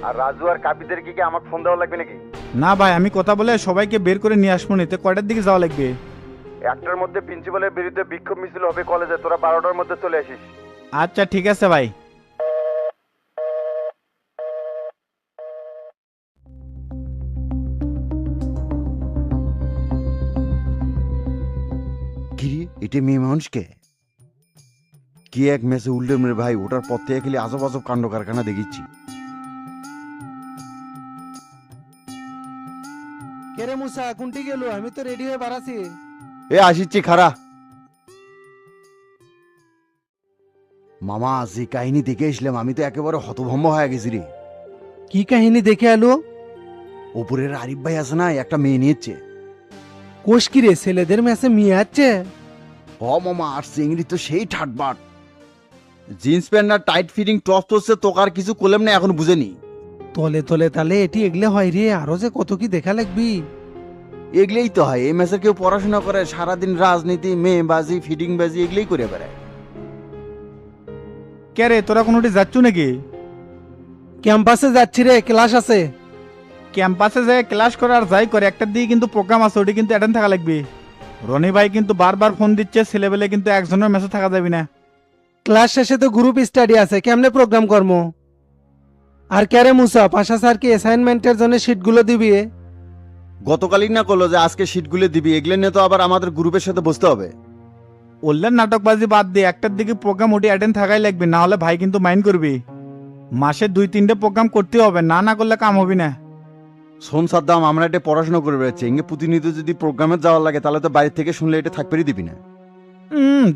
আর রাজু আর কাপিদের কি আমাকে ফোন দেওয়া লাগবে নাকি? না ভাই, আমি কথা বলে সবাইকে বের করে নিয়ে আসবো। নিতে কয়টার দিকে যাওয়া লাগবে? একটার মধ্যে প্রিন্সিপালের বিরুদ্ধে বিক্ষোভ মিছিল হবে কলেজে, তোরা 12টার মধ্যে চলে আসিস। আচ্ছা ঠিক আছে ভাই। কিরে এটা মেয়ে মানুষকে কি এক মেসে উল্টে মেরে ভাই, ওটার পর থেকে খালি আজব আজব কাণ্ড কারখানা দেখিচ্ছি। কেরে মুসা কোনটি গেল? আমি তো রেডি হয়ে বাড়াছি। এ আসিচ্ছি খারা। মামা যে কাহিনী দেখে আসলাম আমি তো একেবারে হতভম্ব হয়ে গেছি রে। কি কাহিনী দেখে এলো? ওপরের আরিফ ভাই আছে না, একটা মেয়ে নিয়েছে। কোষ কিরে, ছেলেদের ম্যাচে মেয়ে আছে? হ মামা, আর চিংড়ি তো সেই ঠাটবাট। জিন্স প্যান্ট আর টাইট ফিটিং টপ চলছে, তোকে আর কিছু করলাম না, এখন বুঝেনি। তলে তলে তালে এটি এগলে হয় রে, আরো যে কত কি দেখা লাগবি। এগুলোই তো হয়, এই মেসের কেউ পড়াশোনা করে সারাদিন রাজনীতি মেয়েবাজি ফিটিং বাজি এগুলোই করে বেড়ায়। কে রে, তোরা কোনোটি যাচ্ছ নাকি? ক্যাম্পাসে যাচ্ছি রে, ক্লাস আছে। ক্যাম্পাসে যায় ক্লাস করে আর যাই করে, একটার দিকে কিন্তু প্রোগ্রাম আছে, ওটি কিন্তু অ্যাটেন্ড থাকা লাগবে। রনি ভাই কিন্তু বারবার ফোন দিচ্ছে, ছেলেবেলে কিন্তু একজনের মেসে থাকা যাবে না। ক্লাস শেষে তো গ্রুপ স্টাডি আছে, কেমনে প্রোগ্রাম কর্ম? আর ক্যারে মুসা, পাশা স্যার কি অ্যাসাইনমেন্টের জন্য শিটগুলো দিবি? গতকালই না করলো যে আজকে শিটগুলো দিবি, এগুলো নিয়ে তো আবার আমাদের গ্রুপের সাথে বসতে হবে। ওল্লের নাটকবাজি বাদ দিয়ে একটার দিকে প্রোগ্রাম ওটি অ্যাটেন্ড থাকাই লাগবে, না হলে ভাই কিন্তু মাইন্ড করবি। মাসে 2-3টে প্রোগ্রাম করতে হবে, না না করলে কাম হবে না। শোন সাদ্দাম, আমরা এটা পড়াশোনা করে বেড়াচ্ছি, এঙ্গে প্রতিনিয়ত যদি প্রোগ্রামে যাওয়ার লাগে তাহলে তো বাইরে থেকে শুনলে এটা থাকবেই দিবি না।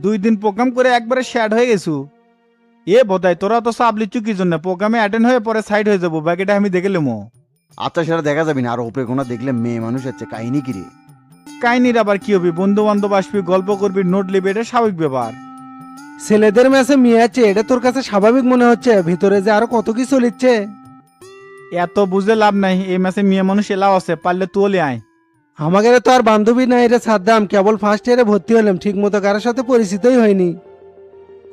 2 দিন প্রোগ্রাম করে একবারে শ্যাড হয়ে গেছু। এ বোধাই তোরা তো চাপ লিচ্ছু কি জন্য? প্রোগ্রামে অ্যাটেন্ড হয়ে পরে সাইড হয়ে যাবো, বাকিটা আমি দেখে নেবো। আচ্ছা সেটা দেখা যাবে না, আর ওপরে কোনো দেখলে মেয়ে মানুষ আছে, কাহিনী কিরে? কাহিনীর আবার কি হবি? বন্ধু বান্ধব আসবি, গল্প করবি, নোট লিবি, এটা স্বাভাবিক ব্যাপার। ছেলেদের ম্যাচে মেয়ে আছে, এটা তোর কাছে স্বাভাবিক মনে হচ্ছে? ভিতরে যে আরো কত কি চলিচ্ছে। এত বুঝে লাভ নাই, এই মাসে মেয়ে মানুষ এলাও আছে, পারলে তুলে আয়। আমাদের তো আর বান্ধবী নাই রে সাদ্দাম, কেবল ফার্স্ট ইয়ারে ভর্তি হলাম, ঠিক মতো কারোর সাথে পরিচিতই হয়নি।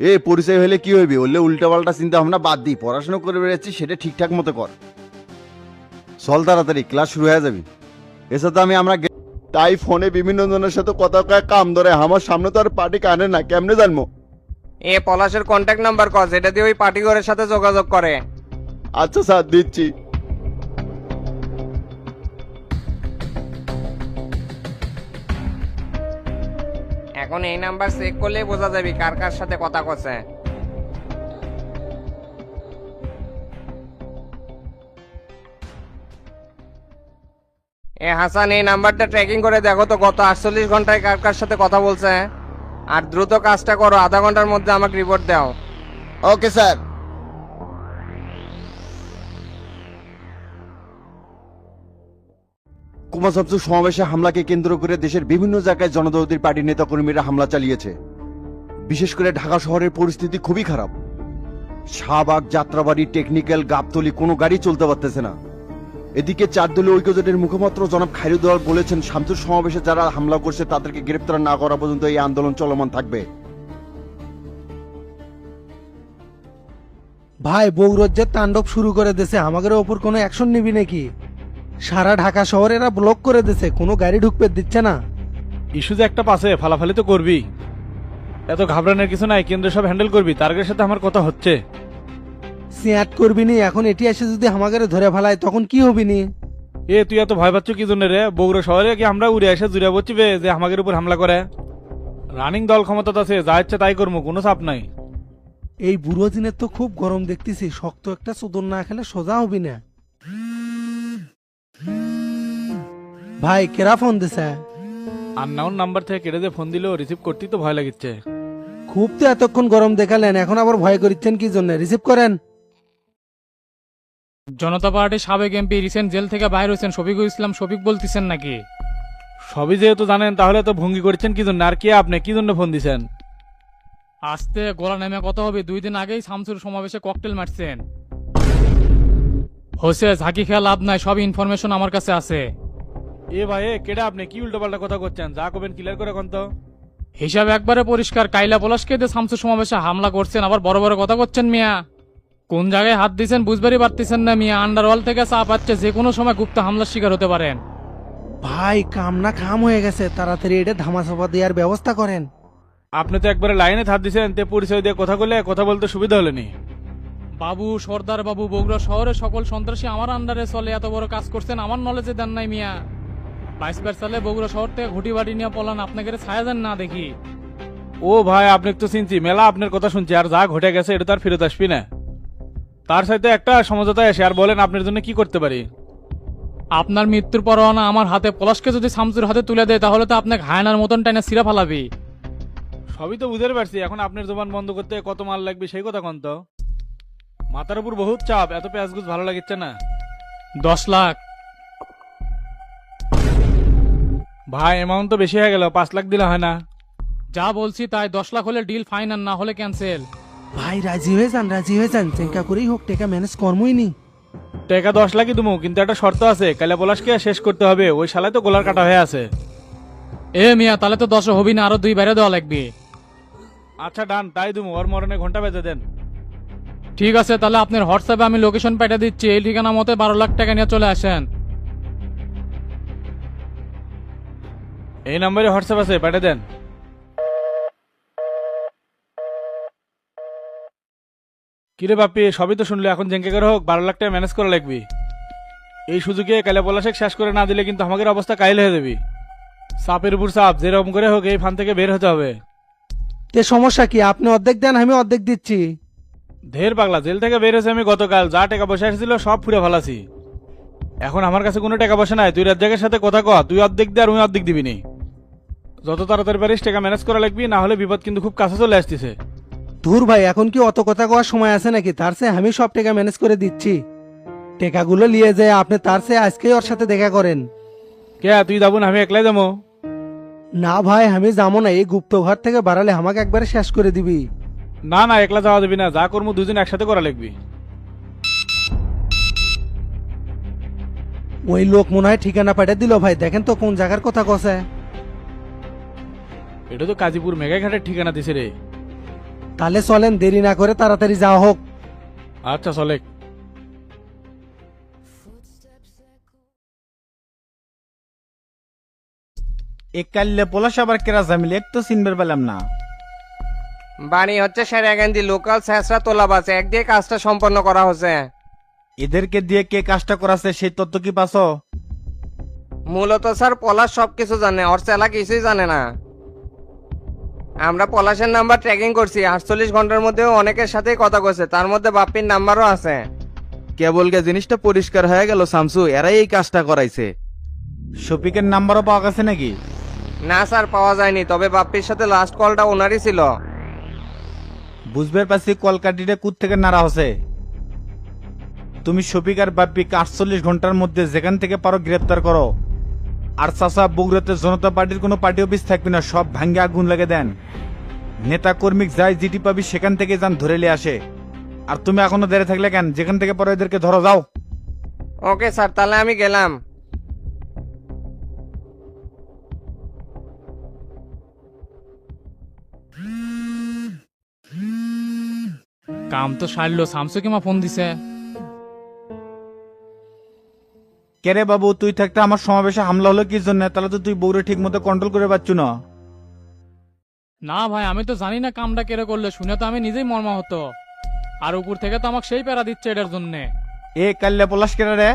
এ পরিচয় হলে কি হইবে? বললে উল্টা পাল্টা চিন্তা ভাবনা বাদ দিই, পড়াশোনা করে বেড়াচ্ছি সেটা ঠিকঠাক মতো কর। চল তাড়াতাড়ি, ক্লাস শুরু হয়ে যাবি। এসে তো আমরা তাই ফোনে বিভিন্ন জনের সাথে কথা কয়ে কাম ধরে, আমার সামনে তো আর পার্টি কানে না, কেমনে জানবো? এ পলাশের কন্ট্যাক্ট নাম্বার কর, যেটা দিয়ে ওই পার্টিগরের সাথে যোগাযোগ করে। আচ্ছা স্যার, দিচ্ছি। এখন এই নাম্বার চেক করলেই বোঝা যাবে কার কার সাথে কথা কছে। এ হাসান, এই নাম্বারটা ট্র্যাকিং করে দেখো তো গত 48 ঘন্টায় কার কার সাথে কথা বলছে। আর দ্রুত কাজটা করো, আধা ঘন্টার মধ্যে আমাকে রিপোর্ট দাও। Okay sir. কুমারসবজু সমাবেশে হামলাকে কেন্দ্র করে দেশের বিভিন্ন জায়গায় জনদরদির পার্টি নেতাকর্মীরা হামলা চালিয়েছে। বিশেষ করে ঢাকা শহরের পরিস্থিতি খুবই খারাপ। শাহবাগ, যাত্রাবাড়ি, টেকনিক্যাল, গাবতলী কোনো গাড়ি চলতে পারতেছে না। এদিকে 4 দলীয় ঐক্যজোটের মুখপাত্র জনাব খায়রুদ্দৌলা বলেছেন, শামসুর সমাবেশে যারা হামলা করছে তাদেরকে গ্রেপ্তার না করা পর্যন্ত এই আন্দোলন চলমান থাকবে। ভাই, বৌরজ্যের তাণ্ডব শুরু করে দিয়েছে, আমাদের ওপর কোনো অ্যাকশন নিবি নাকি? সারা ঢাকা শহর এরা ব্লক করে দিয়েছে, কোনো গাড়ি ঢুকতে দিচ্ছে না। ইস্যু যে একটা পাশে ফালাফালি তো করবি, এত ঘাবড়ানোর কিছু নাই, কেন্দ্র সব হ্যান্ডেল করবি। তার সাথে আমার কথা হচ্ছে। সিয়াট করবি নি? এখন এটি এসে যদি আমাদের ধরে ফেলায় তখন কি হবি নি? এ তুই এত ভয় পাচ্ছ কি জন্য রে? বগুড়া শহরে কি আমরা উড়ে এসে জুড়ে বলছি বে যে আমাদের উপর হামলা করে? রানিং দল ক্ষমতা আছে, যা ইচ্ছে তাই করবো, কোনো চাপ নাই। এই বুড়ো দিনের তো খুব গরম দেখতেছি, শক্ত একটা চোদন না খেলে সোজা হবি না। ভাই, কেরা ফোন দিছে? আননাউন নাম্বার থেকে কেটে যে ফোন দিলেও রিসিভ করতেই তো ভয় লাগিচ্ছে। খুব তো এতক্ষণ গরম দেখালেন, এখন আবার ভয় করিচ্ছেন কি জন্য? রিসিভ করেন। জনতা পার্টির সাবেক এমপি রিসেন্ট জেল থেকে বাইর হয়েছেন শফিকুল ইসলাম শফিক বলতেছেন নাকি? সবই যেহেতু জানেন তাহলে তো ভঙ্গি করছেন কি জন্য? আর কি আপনি কি জন্য ফোন দিছেন? আস্তে গলা নেমে কথা হবে। 2 দিন আগেই শামসুর সমাবেশে ককটেল মারছেন। হোসে ঝাঁকি খেয়া লাভ নাই, সব ইনফরমেশন আমার কাছে আছে। এ ভাই, কেডা আপনি? কি উল্টো পাল্টা কথা করছেন? যা করবেন ক্লিয়ার করে কোন তো। হিসাব একবারে পরিষ্কার, কাইলা পলাশকে দিয়ে শামসুর সমাবেশে হামলা করছেন, আবার বড় বড় কথা করছেন মিয়া। কোন জায়গায় হাত দিয়েছেন বুঝবারই পারতেছেন না মিয়া, আন্ডারওয়াল থেকে চাপ পাচ্ছে, যে কোনো সময় গুপ্ত হামলার শিকার হতে পারেন। ভাই কাম না খাম হয়ে গেছে, তাড়াতাড়ি এটা ধামাচাপা দেওয়ার ব্যবস্থা করেন। আপনি তো একবারে লাইনে হাত দিয়েছেন, তে পরিচয় দিয়ে কথা বললে কথা বলতে সুবিধা হলেনি। বাবু সর্দার বাবু, বগুড়া শহরে সকল সন্ত্রাসী আমার আন্ডারে চলে, এত বড় কাজ করছেন আমার নলেজে দেন নাই মিয়া। 22 সালে বগুড়া শহর থেকে ঘুটি বাড়ি নিয়ে পলান, আপনাকে ছায়া যান না দেখি। ও ভাই, আপনি তো চিনছি, মেলা আপনার কথা শুনছি, আর যা ঘটে গেছে এটা তার ফেরত আসবি না। তার সাথে একটা সমঝোতায় এসে আর বলেন আপনার জন্য কি করতে পারি। আপনার মৃত্যুর পরোয়ানা আমার হাতে, পলাশকে যদি শামসুর হাতে তুলে দেয় তাহলে তো আপনাকে হায়নার মতন টাইনা সিরা ফালাবি। সবই তো বুঝতে পারছি, এখন আপনার জবান বন্ধ করতে কত মাল লাগবে সেই কথা কন তো। মাথার উপর বহুত চাপ, এত পেঁয়াজগুজ ভালো লাগিচ্ছে না। 10 লাখ। ভাই অ্যামাউন্ট তো বেশি হয়ে গেল, 5 লাখ দিলে হয় না? যা বলছি তাই, 10 লাখ হলে ডিল ফাইন, আর না হলে ক্যান্সেল। ভাই রাজি হয়ে যান, রাজি হয়ে যান, চেঙ্কা করেই হোক টেকা ম্যানেজ কর্মই নি। টাকা 10 লাখই দেবো, কিন্তু একটা শর্ত আছে, কালে পলাশকে শেষ করতে হবে, ওই শালায় তো গোলার কাটা হয়ে আছে। এ মিয়া, তাহলে তো 10 হবি না, আরো 2 বাইরে দেওয়া লাগবে। আচ্ছা ডান, তাই দেবো, ওর মরণে ঘন্টা বেঁধে দেন। ঠিক আছে, তাহলে আপনার হোয়াটসঅ্যাপে আমি লোকেশন পাঠিয়ে দিচ্ছি, এই ঠিকানা মতো 12 লাখ টাকা নিয়ে চলে আসেন। এই নম্বরে হোয়াটসঅ্যাপ আছে, পাঠিয়ে দেন। কিরে বাপ্পি, সবই তো শুনলো, এখন জেঙ্কে করে হোক 12 লাখ টাকা ম্যানেজ করা লাগবে। এই সুযোগে কালে পলাশেক শেষ করে না দিলে কিন্তু আমাদের অবস্থা কাইল হয়ে যাবি। চাপের উপর চাপ, যেরকম করে হোক এই ফান থেকে বের হতে হবে। তে সমস্যা কি, আপনি অর্ধেক দেন আমি অর্ধেক দিচ্ছি। ঢের পাগলা, জেল থেকে বের হয়েছে আমি গতকাল, যা টাকা পয়সা এসেছিল সব ফুরে ফেলাছি। এখন আমার কাছে কোনো টাকা পয়সা নাই, তুই রাজ্জাকের সাথে কথা কয়, তুই অর্ধেক দে আর উনি অর্ধেক দিবি নি। যত তাড়াতাড়ি পারিস টাকা ম্যানেজ করা লাগবি, না হলে বিপদ কিন্তু খুব কাছে চলে আসতেছে। ধুর ভাই, এখন কি অত কথা কওয়ার সময় আছে নাকি? তার চেয়ে আমি সব টাকা ম্যানেজ করে দিচ্ছি। টাকাগুলো নিয়ে যায় আপনি, তার চেয়ে আজকেই ওর সাথে দেখা করেন। কে তুই যাবো না আমি একলাই যাবো? না ভাই, আমি যাবো না, এই গুপ্ত ঘর থেকে বাড়ালে আমাকে একবারে শেষ করে দিবি। না না, একলা যাওয়া যাবি না, যা করবো দুজন একসাথে করা লাগবি। ওই লোক মনে হয় ঠিকানা পাঠিয়ে দিল ভাই, দেখেন তো কোন জায়গার কথা কছে। এটা তো কাজীপুর মেঘাঘাটের ঠিকানা দিছে রে। তাহলে চলেন, দেরি না করে তাড়াতাড়ি যাওয়া হোক। আচ্ছা চলে। একাল্লে পলাশ আবার কেরা জামিল, এক তো চিনবার পেলাম না। বাণী হচ্ছে সেরাগান্ধি লোকাল স্যাঁচরা তোলা বাসে, একদিকে কাজটা সম্পন্ন করা হচ্ছে। এদেরকে দিয়ে কে কাজটা করাছে সেই তথ্য কি পাছো? মূলত স্যার পলাশ সবকিছু জানে, ওর চেলা কিছুই জানে না। আমরা পলাশের নাম্বার ট্র্যাকিং করছি, 48 ঘন্টার মধ্যেও অনেকের সাথেই কথা কইছে, তার মধ্যে বাপ্পির নাম্বারও আছে। কেবলকে জিনিসটা পরিষ্কার হয়ে গেল শামসু, এরাই এই কাজটা করাইছে। শফিকের নাম্বারও পাওয়া গেছে নাকি? না স্যার, পাওয়া যায়নি, তবে বাপ্পির সাথে লাস্ট কলটা ওনারই ছিল। বুঝবার পারছি কলকাটিটা কুত থেকে নাড়া হচ্ছে। তুমি শফিক আর বাপ্পিকে 48 ঘন্টার মধ্যে যেখান থেকে পারো গ্রেপ্তার করো। আর চাচা, বগুড়াতে জনতা পার্টির কোনো পার্টি অফিস থাকবে না, সব ভাঙ্গে আগুন লাগে দেন। নেতা কর্মিক যাই জিটি পাবি সেখান থেকে যান ধরে নিয়ে আসে। আর তুমি এখনো দাঁড়িয়ে থাকলে কেন? যেখান থেকে পারো এদেরকে ধরো, যাও। ওকে স্যার, তাহলে আমি গেলাম। কাম তো সারলো, শামসু কিমা ফোন দিছে। কেরে বাবু, তুই থাকতে আমার সমাবেশে হামলা হলো কি জন্য? তাহলে তো তুই বউরে ঠিক মতো কন্ট্রোল করে পাচ্ছ না। না ভাই, আমি তো জানি না কামটা কেড়ে করলে, শুনে তো আমি নিজেই মর্মাহত। আর উপর থেকে তো আমাকে সেই প্যারা দিচ্ছে এটার জন্যে। এ কাল্লে পলাশ কেরা রে?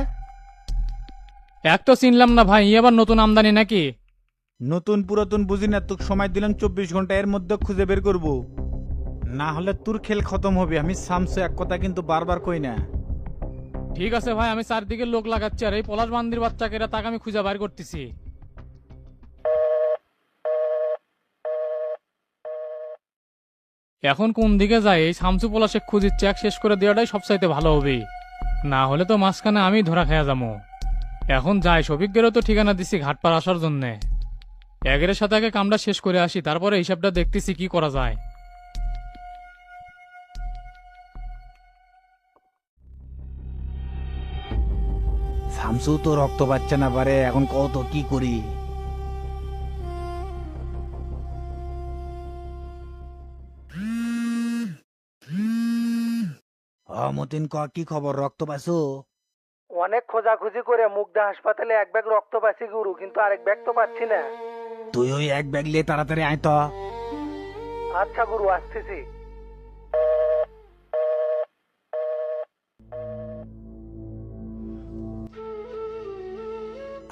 এক তো চিনলাম না ভাই, ই আবার নতুন আমদানি নাকি? নতুন পুরাতন বুঝি না, তোকে সময় দিলাম 24 ঘন্টা, এর মধ্যে খুঁজে বের করব। না হলে তোর খেল খতম হবে। আমি শামসু এক কথা কিন্তু বারবার কই না। ঠিক আছে ভাই, আমি চারদিকে লোক লাগাচ্ছি, আর এই পলাশ বান্দির বাচ্চাকে তাকে আমি খুঁজে বাইর করতেছি। এখন কোন দিকে যাই? এই শামসু পলাশে খুঁজি, চেক শেষ করে দেওয়াটাই সবচাইতে ভালো হবে। না হলে তো মাঝখানে আমি ধরা খেয়া যাবো। এখন যাই, শফিকদেরও তো ঠিকানা দিছি ঘাটপাড় আসার জন্যে। এগের সাথে আগে কামটা শেষ করে আসি, তারপরে হিসাবটা দেখতেছি কি করা যায়। শামসু তো রক্ত পাচ্ছে না পারে, এখন কত কি করি? মতিন ক কি খবর, রক্ত পাইছো? অনেক খোঁজাখুঁজি করে মুগদা হাসপাতালে এক ব্যাগ রক্ত পাচ্ছি গুরু, কিন্তু আরেক ব্যাগ তো পাচ্ছি না। তুই ওই এক ব্যাগ নিয়ে তাড়াতাড়ি আয় তো। আচ্ছা গুরু, আসতেছি।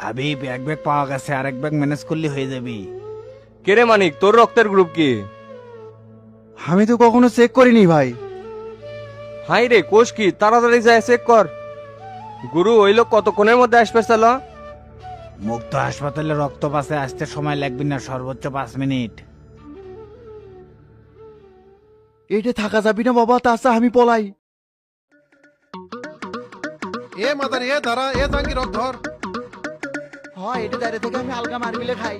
হাবিব, এক ব্যাগ পাওয়া গেছে, আরেক ব্যাগ ম্যানেজ করলে হয়ে যাবি। কে রে মানিক, তোর রক্তের গ্রুপ কি? আমি তো কখনো চেক করিনি ভাই। হাই রে, কোষ কি, তাড়াতাড়ি যায় চেক কর। গুরু, ওই লোক কতক্ষণের মধ্যে আসবে চালো? মুক্ত হাসপাতালে রক্ত পাশে আসতে সময় লাগবে না, সর্বোচ্চ 5 মিনিট। এটা থাকা যাবি না বাবা, তাছাড়া আমি পলাই। এ মাদার, এ দাঁড়া, এ জাঙ্গি রক ধর। হ্যাঁ, এটা দাঁড়িয়ে থেকে আমি হালকা মারবিলে খাই।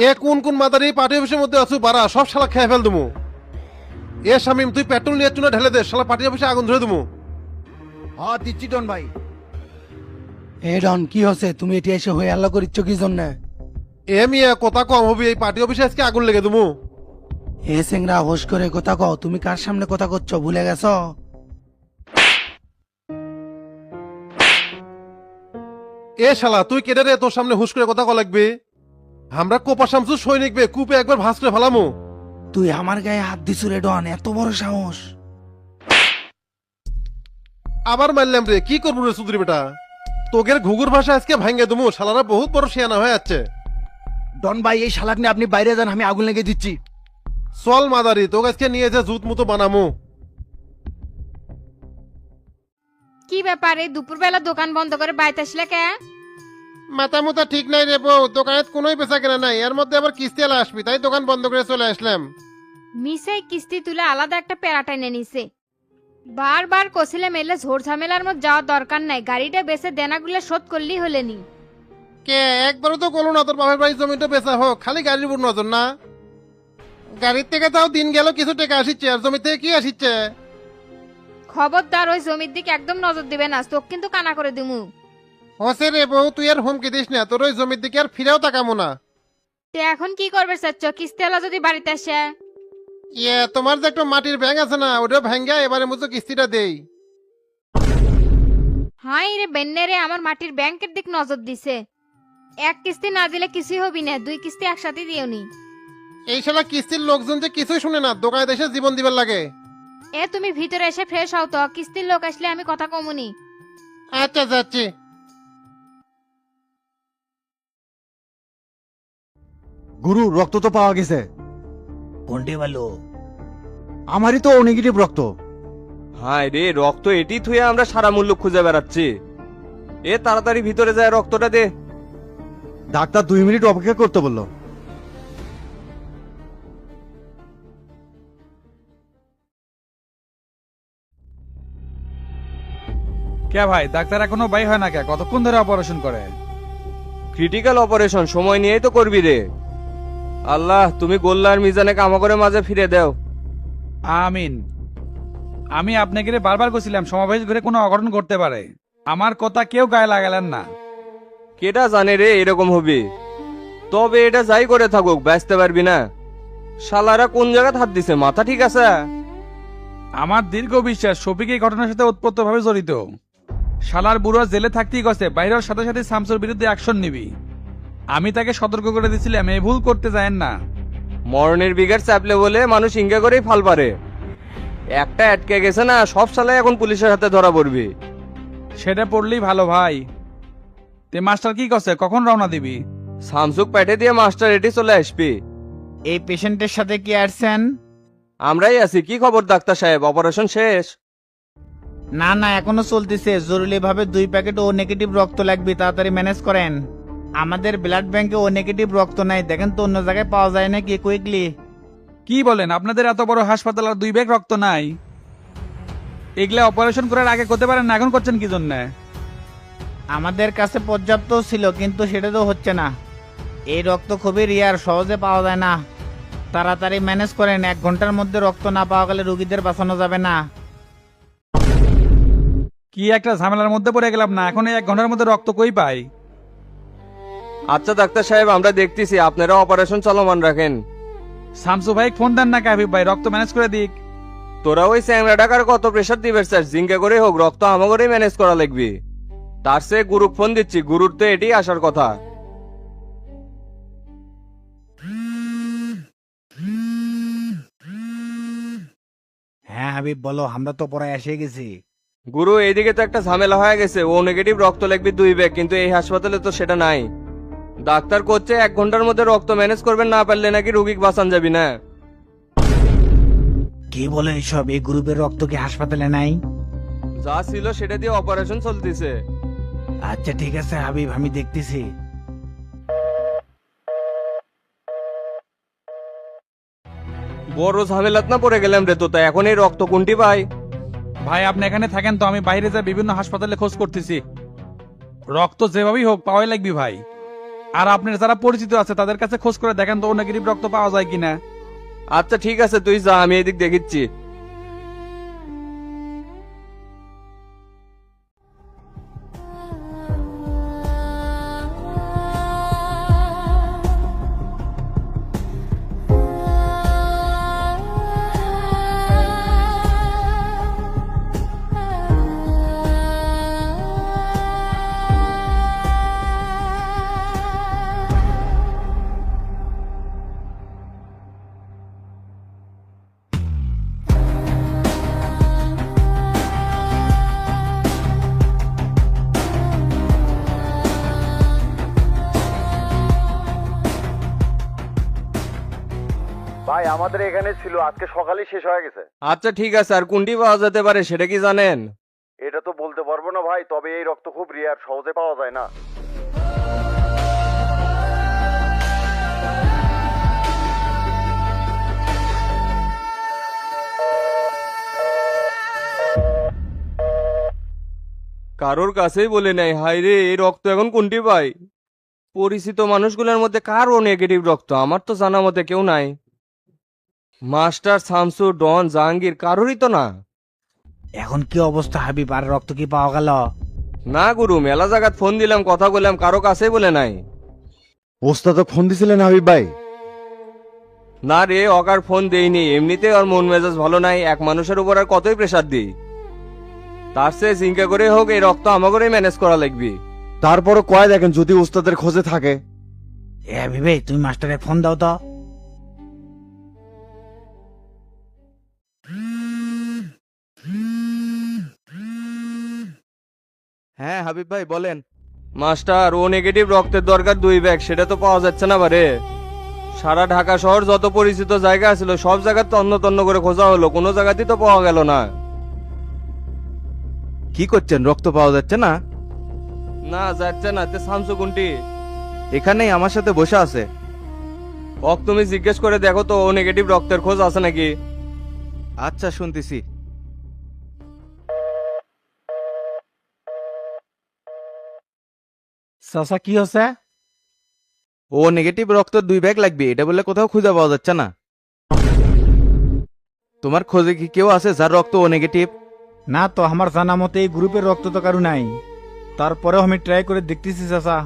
এ কোন কোন মাদার এই পার্টি অফিসের মধ্যে আছো, বাড়া সব শালা খেয়ে ফেল দুমু। এ শামিম, তুই পেট্রোল নিয়ে চুনা ঢেলে দে, শালা পার্টি অফিসে আগুন ধরে দুমু। হ্যাঁ দিচ্ছি টন ভাই। এ ডন, কি হচ্ছে? তুমি এটি এসে হয়ে আল্লাহ করিচ্ছ কি জন্য? এ মিয়া, কথা কম হবে, এই পার্টি অফিসে আজকে আগুন লেগে দুমু। এ সিংরা, হোশ করে কথা কও। তুমি কার সামনে কথা করছো, ভুলে গেছো? এ শালা, তুই কেটে রে, তোর সামনে হুশ করে কথা কওয়া লাগবে। আমরা কোপা শামসু সৈনিক বে, কূপে একবার ভাস করে ফেলামু। তুই আমার গায়ে হাত দিছু রে ডন, এত বড় সাহস! আবার মারলাম রে, কি করবো রে সুদরি বেটা। তোগের ঘুঘুর ভাষা আজকে ভাঙ্গে দুমু, শালারা বহুত বড় শিয়ানা হয়ে যাচ্ছে। ডন ভাই, এই শালাক নিয়ে আপনি বাইরে যান, আমি আগুন লেগে দিচ্ছি। চল মাদারি, তোকে আজকে নিয়ে যে জুত মতো বানামু। কি ব্যাপার, এই দুপুরবেলা দোকান বন্ধ করে বাইতে আসলে কে? মাথা মুথা ঠিক নাই রে বউ, দোকানে কোনোই বেচা কেনা নাই, এর মধ্যে আবার কিস্তি এলা আসবি, তাই দোকান বন্ধ করে চলে আসলাম। মিসাই কিস্তি তুলে আলাদা একটা প্যারা টেনে নিছে। বারবার কছিলে মেলে ঝোর ঝামেলার মধ্যে যাওয়ার দরকার নাই, গাড়িটা বেচে দেনাগুলো শোধ করলেই হলেনি। কে একবারও তো বলো না তোর বাপের বাড়ির জমিটা বেচা হোক, খালি গাড়ির উপর নজর না। গাড়ির থেকে তাও দিন গেল কিছু টাকা আসিচ্ছে, আর জমি থেকে কি আসিচ্ছে? খবরদার, ওই জমির দিকে একদম নজর দিবে না, তোকে কিন্তু কানা করে দিমু। হসে রে বউ, তুই আর হুমকি দিস না, তোর ওই জমির দিকে আর ফিরেও তাকামো না। তে এখন কি করবে চাচ্ছ, কিস্তিওয়ালা যদি বাড়িতে আসে? ইয়ে, তোমার যে একটা মাটির ব্যাংক আছে না, ওটা ভাঙ্গা এবারে মতো কিস্তিটা দেই। হাই রে বেন্নে রে, আমার মাটির ব্যাংকের দিক নজর দিছে। এক কিস্তি না দিলে কিছুই হবি না, 2 কিস্তি একসাথে দিওনি। এই শালা কিস্তির লোকজন যে কিছুই শুনে না, দোকানে দেশে জীবন দিবার লাগে। এ তুমি ভিতরে এসে ফ্রেশ হও তো, কিস্তির লোক আসলে আমি কথা কমুনি। আচ্ছা, যাচ্ছি। গুরু, রক্ত তো পাওয়া গেছে। কোনটি ভালো? আমারই তো ও নেগেটিভ রক্ত। হাই রে, রক্ত এটি থুয়ে আমরা সারা মূল্য খুঁজে বেড়াচ্ছি। এ তাড়াতাড়ি ভিতরে যায়, রক্তটা দে। ডাক্তার 2 মিনিট অপেক্ষা করতে বললো। কে ভাই, ডাক্তার এখনো বাই হয় না কে? কতক্ষণ ধরে অপারেশন করে? ক্রিটিক্যাল অপারেশন, সময় নিয়েই তো করবি রে। আল্লাহ, তুমি গোল্লার মিজানে কামা করে মাঝে ফিরে দাও। আমিন। আমি আপনাকে বারবার কইছিলাম সমাবেশ ঘুরে কোনো অঘটন ঘটতে পারে, আমার কথা কেউ গায়ে লাগালেন না। কেটা জানে রে এরকম হবে? তবে এটা যাই করে থাকুক, ব্যস্তে পারবি না। শালারা কোন জায়গায় হাত দিছে, মাথা ঠিক আছে? আমার দীর্ঘ বিশ্বাস শফিক এই ঘটনার সাথে ওতপ্রোতভাবে জড়িত। শালার বুড়ো জেলে থাকতেই গেছে, বাইরের সাথে সাথে শামসুর বিরুদ্ধে অ্যাকশন নিবি। আমি তাকে সতর্ক করে দিছিলাম, এই ভুল করতে যায়েন না। মরণের বিঘার চাপলে বলে মানুষ ইঙ্গা করেই ফাল পারে। একটা আটকে গেছে না, সব শালাই এখন পুলিশের হাতে ধরা পড়বি। সেটা পড়লেই ভালো ভাই। তে মাস্টার কি করছে, কখন রওনা দিবি? শামসুক পেটে দিয়ে মাস্টার এটি চলে আসবি। এই পেশেন্টের সাথে কি আসছেন? আমরাই আছি। কি খবর ডাক্তার সাহেব, অপারেশন শেষ? না না, এখনো চলতেছে। জরুরি ভাবে 2 প্যাকেট ও নেগেটিভ রক্ত লাগবে, তাড়াতাড়ি ম্যানেজ করেন। আমাদের ব্লাড ব্যাংকে ও নেগেটিভ রক্ত নাই, দেখেন তো অন্য জায়গায় পাওয়া যায় নাকি কুইকলি। কি বলেন, আপনাদের এত বড় হাসপাতাল আর 2 ব্যাগ রক্ত নাই? এগুলা অপারেশন করার আগে করতে পারেন না, এখন করছেন কি জন্য? আমাদের কাছে পর্যাপ্ত ছিল, কিন্তু সেটা তো হচ্ছে না। এই রক্ত খুবই রিয়ার, সহজে পাওয়া যায় না। তাড়াতাড়ি ম্যানেজ করেন, 1 ঘন্টার মধ্যে রক্ত না পাওয়া গেলে রোগীদের বাঁচানো যাবে না। কি একটা ঝামেলার মধ্যে পড়ে গেলাম না, এখন এই 1 ঘন্টার মধ্যে রক্ত কই পাই? আচ্ছা ডাক্তার সাহেব, আমরা দেখতেছি, আপনারা অপারেশন চলমান রাখেন। শামসু ভাই ফোন দেন না হাবিব ভাই, রক্ত ম্যানেজ করে দিক। তোরা ওই চ্যাংরা ডাকার কত প্রেশার দিবে স্যার, জিঙ্কা করে হোক রক্ত আমাগরেই ম্যানেজ করা লাগবে। তার সে গুরুক ফোন দিচ্ছি, গুরুর তো এটি আসার কথা। হ্যাঁ হাবিব বলো, আমরা তো পরে এসে গেছি। গুরু এইদিকে তো একটা ঝামেলা হয়ে গেছে, ও নেগেটিভ রক্ত লাগবে 2 ব্যাগ, কিন্তু এই হাসপাতালে তো সেটা নাই। ডাক্তার করছে 1 ঘন্টার মধ্যে রক্ত ম্যানেজ করবেন, না পারলে নাকি রুগীকে বাঁচান যাবি না। কি বলে এসব? এই গ্রুপের রক্ত কি হাসপাতালে নাই? যা ছিল সেটা দিয়ে অপারেশন চলতেছে। আচ্ছা ঠিক আছে হাবিব, আমি দেখতেছি। বড় ঝামেলাত না পড়ে গেলাম রে, তো তাই এখন এই রক্ত কোনটি পাই? ভাই আপনি এখানে থাকেন তো, আমি বাইরে যা বিভিন্ন হাসপাতালে খোঁজ করতেছি। রক্ত যেভাবেই হোক পাওয়াই লাগবে ভাই। আর আপনার যারা পরিচিত আছে তাদের কাছে খোঁজ করে দেখেন তো ও নেগেটিভ রক্ত পাওয়া যায় কিনা। আচ্ছা ঠিক আছে, তুই যা, আমি এদিক দেখিচ্ছি। ভাই আমাদের এখানে ছিল, আজকে সকালে শেষ হয়ে গেছে। আচ্ছা ঠিক আছে, আর কোনটি পাওয়া যেতে পারে সেটা কি জানেন? এটা তো বলতে পারবো না ভাই, তবে এই রক্ত খুব রেয়ার, সহজে পাওয়া যায় না। কারোর কাছেই বলে নাই। হাই রে, এই রক্ত এখন কোনটি পাই? পরিচিত মানুষগুলোর মধ্যে কার ও নেগেটিভ রক্ত? আমার তো জানা মতে কেউ নাই। মাস্টার, শামসু, ডন, জাহাঙ্গীর কারোরই তো না। এখন কি অবস্থা হাবিব, আর রক্ত কি পাওয়া গেল? না গুরু, মেলা জায়গাত ফোন দিলাম, কথা বললাম, কারো কাছেই বলে নাই। ওস্তাদ ফোন দিছিলেন হাবিব ভাই? না রে, অকার ফোন দেইনি, এমনিতে ওর মন মেজাজ ভালো নাই, এক মানুষের উপর আর কতই প্রেসার দিই। তার চেয়ে চিন্তা করে হোক এই রক্ত আমাগরেই ম্যানেজ করা লাগবে। তারপরও কয় দেখেন যদি ওস্তাদের খোঁজে থাকে। এ হাবিব ভাই, তুমি মাস্টারে ফোন দাও তো। হ্যাঁ হাবিব ভাই বলেন। মাস্টার, ও নেগেটিভ রক্তের দরকার 2 ব্যাগ, সেটা তো পাওয়া যাচ্ছে না বারে। সারা ঢাকা শহর যত পরিচিত জায়গা ছিল সব জায়গায় তন্ন তন্ন করে খোঁজা হলো, কোনো জায়গাতেই তো পাওয়া গেল না। কি করছেন, রক্ত পাওয়া যাচ্ছে না? না যাচ্ছে না। তে শামসু কোনটি? এখানেই আমার সাথে বসে আছে। ওক তুমি জিজ্ঞেস করে দেখো তো ও নেগেটিভ রক্তের খোঁজ আছে নাকি। আচ্ছা শুনতেছি। চাচা কি হচ্ছে? ও নেগেটিভ রক্ত 2 ব্যাগ লাগবে, এটা বলে কোথাও খুঁজে পাওয়া যাচ্ছে না। তোমার খোঁজে কি কেউ আছে যার রক্ত ও নেগেটিভ? না তো, আমার জানা মতে এই গ্রুপের রক্ত তো কারু নাই। তারপরেও আমি ট্রাই করে দেখতেছি চাচা।